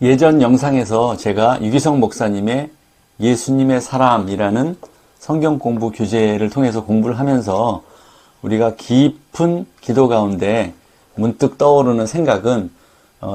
예전 영상에서 제가 유기성 목사님의 예수님의 사람이라는 성경 공부 교재를 통해서 공부를 하면서 우리가 깊은 기도 가운데 문득 떠오르는 생각은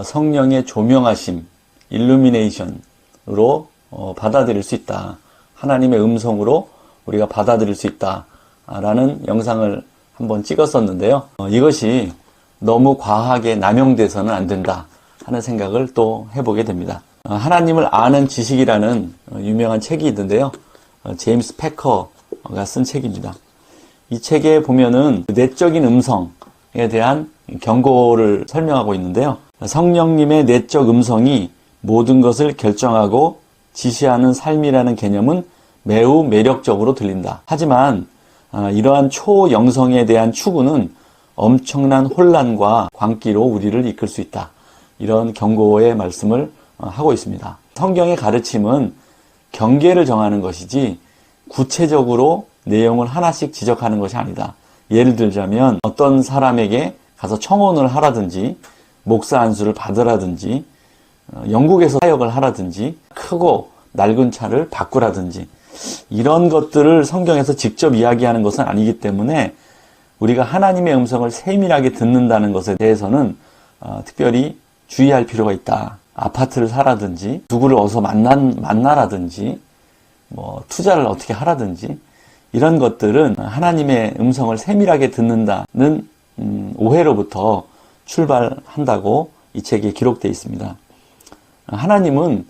성령의 조명하심, 일루미네이션으로 받아들일 수 있다. 하나님의 음성으로 우리가 받아들일 수 있다라는 영상을 한번 찍었었는데요. 이것이 너무 과하게 남용돼서는 안 된다 하는 생각을 또 해보게 됩니다. 하나님을 아는 지식이라는 유명한 책이 있는데요. 제임스 패커가 쓴 책입니다. 이 책에 보면은 내적인 음성에 대한 경고를 설명하고 있는데요. 성령님의 내적 음성이 모든 것을 결정하고 지시하는 삶이라는 개념은 매우 매력적으로 들린다. 하지만 이러한 초영성에 대한 추구는 엄청난 혼란과 광기로 우리를 이끌 수 있다. 이런 경고의 말씀을 하고 있습니다. 성경의 가르침은 경계를 정하는 것이지 구체적으로 내용을 하나씩 지적하는 것이 아니다. 예를 들자면 어떤 사람에게 가서 청혼을 하라든지 목사 안수를 받으라든지 영국에서 사역을 하라든지 크고 낡은 차를 바꾸라든지 이런 것들을 성경에서 직접 이야기하는 것은 아니기 때문에 우리가 하나님의 음성을 세밀하게 듣는다는 것에 대해서는 특별히 주의할 필요가 있다. 아파트를 사라든지 누구를 어서 만나라든지 투자를 어떻게 하라든지 이런 것들은 하나님의 음성을 세밀하게 듣는다는 오해로부터 출발한다고 이 책에 기록되어 있습니다. 하나님은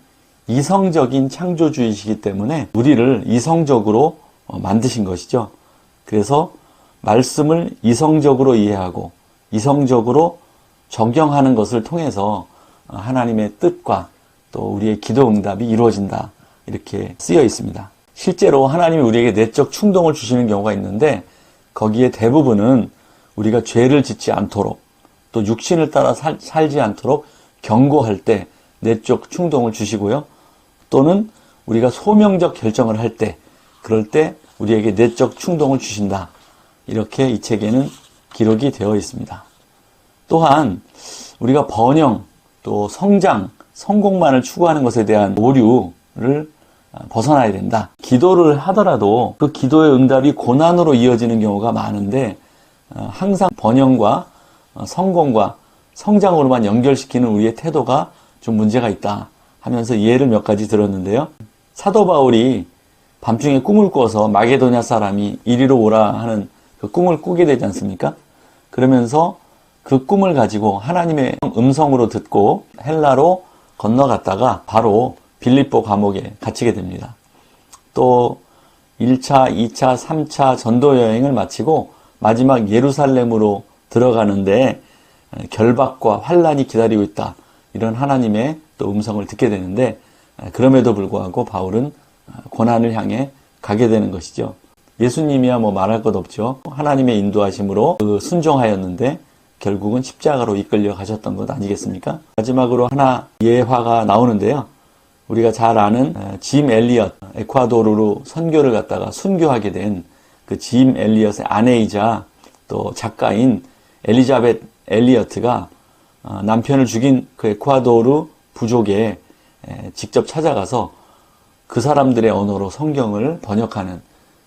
이성적인 창조주이시기 때문에 우리를 이성적으로 만드신 것이죠. 그래서 말씀을 이성적으로 이해하고 이성적으로 적용하는 것을 통해서 하나님의 뜻과 또 우리의 기도 응답이 이루어진다. 이렇게 쓰여 있습니다. 실제로 하나님이 우리에게 내적 충동을 주시는 경우가 있는데 거기에 대부분은 우리가 죄를 짓지 않도록 또 육신을 따라 살지 않도록 경고할 때 내적 충동을 주시고요. 또는 우리가 소명적 결정을 할 때 그럴 때 우리에게 내적 충동을 주신다. 이렇게 이 책에는 기록이 되어 있습니다. 또한 우리가 번영, 또 성장, 성공만을 추구하는 것에 대한 오류를 벗어나야 된다. 기도를 하더라도 그 기도의 응답이 고난으로 이어지는 경우가 많은데 항상 번영과 성공과 성장으로만 연결시키는 우리의 태도가 좀 문제가 있다 하면서 예를 몇 가지 들었는데요. 사도 바울이 밤중에 꿈을 꿔서 마게도냐 사람이 이리로 오라 하는 그 꿈을 꾸게 되지 않습니까? 그러면서 그 꿈을 가지고 하나님의 음성으로 듣고 헬라로 건너갔다가 바로 빌립보 감옥에 갇히게 됩니다. 또 1차, 2차, 3차 전도 여행을 마치고 마지막 예루살렘으로 들어가는데 결박과 환란이 기다리고 있다. 이런 하나님의 또 음성을 듣게 되는데 그럼에도 불구하고 바울은 고난을 향해 가게 되는 것이죠. 예수님이야 말할 것 없죠. 하나님의 인도하심으로 순종하였는데 결국은 십자가로 이끌려 가셨던 것 아니겠습니까? 마지막으로 하나 예화가 나오는데요. 우리가 잘 아는 짐 엘리엇, 에콰도르로 선교를 갔다가 순교하게 된 그 짐 엘리엇의 아내이자 또 작가인 엘리자벳 엘리어트가 남편을 죽인 그 에콰도르 부족에 직접 찾아가서 그 사람들의 언어로 성경을 번역하는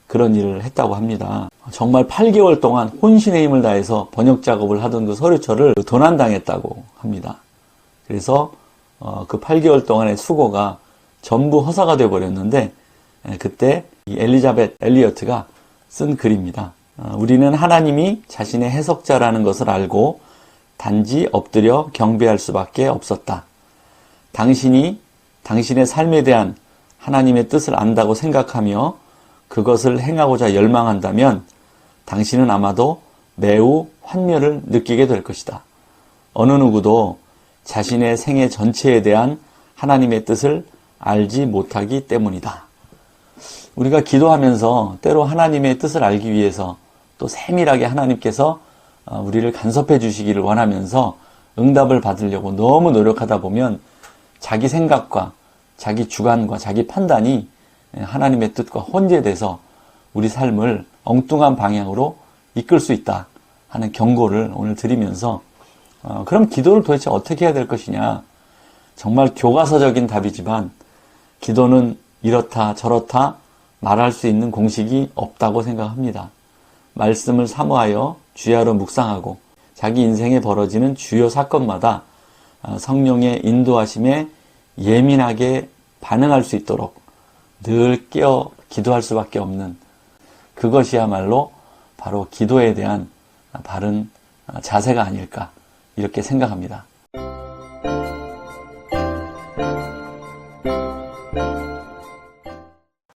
그런 일을 했다고 합니다. 정말 8개월 동안 혼신의 힘을 다해서 번역 작업을 하던 그 서류처를 도난당했다고 합니다. 그래서 그 8개월 동안의 수고가 전부 허사가 되어버렸는데 그때 이 엘리자벳 엘리어트가 쓴 글입니다. 우리는 하나님이 자신의 해석자라는 것을 알고 단지 엎드려 경배할 수밖에 없었다. 당신이 당신의 삶에 대한 하나님의 뜻을 안다고 생각하며 그것을 행하고자 열망한다면 당신은 아마도 매우 환멸을 느끼게 될 것이다. 어느 누구도 자신의 생애 전체에 대한 하나님의 뜻을 알지 못하기 때문이다. 우리가 기도하면서 때로 하나님의 뜻을 알기 위해서 또 세밀하게 하나님께서 우리를 간섭해 주시기를 원하면서 응답을 받으려고 너무 노력하다 보면 자기 생각과 자기 주관과 자기 판단이 하나님의 뜻과 혼재돼서 우리 삶을 엉뚱한 방향으로 이끌 수 있다. 하는 경고를 오늘 드리면서 그럼 기도를 도대체 어떻게 해야 될 것이냐. 정말 교과서적인 답이지만 기도는 이렇다 저렇다 말할 수 있는 공식이 없다고 생각합니다. 말씀을 사모하여 주야로 묵상하고 자기 인생에 벌어지는 주요 사건마다 성령의 인도하심에 예민하게 반응할 수 있도록 늘 깨어 기도할 수밖에 없는 그것이야말로 바로 기도에 대한 바른 자세가 아닐까 이렇게 생각합니다.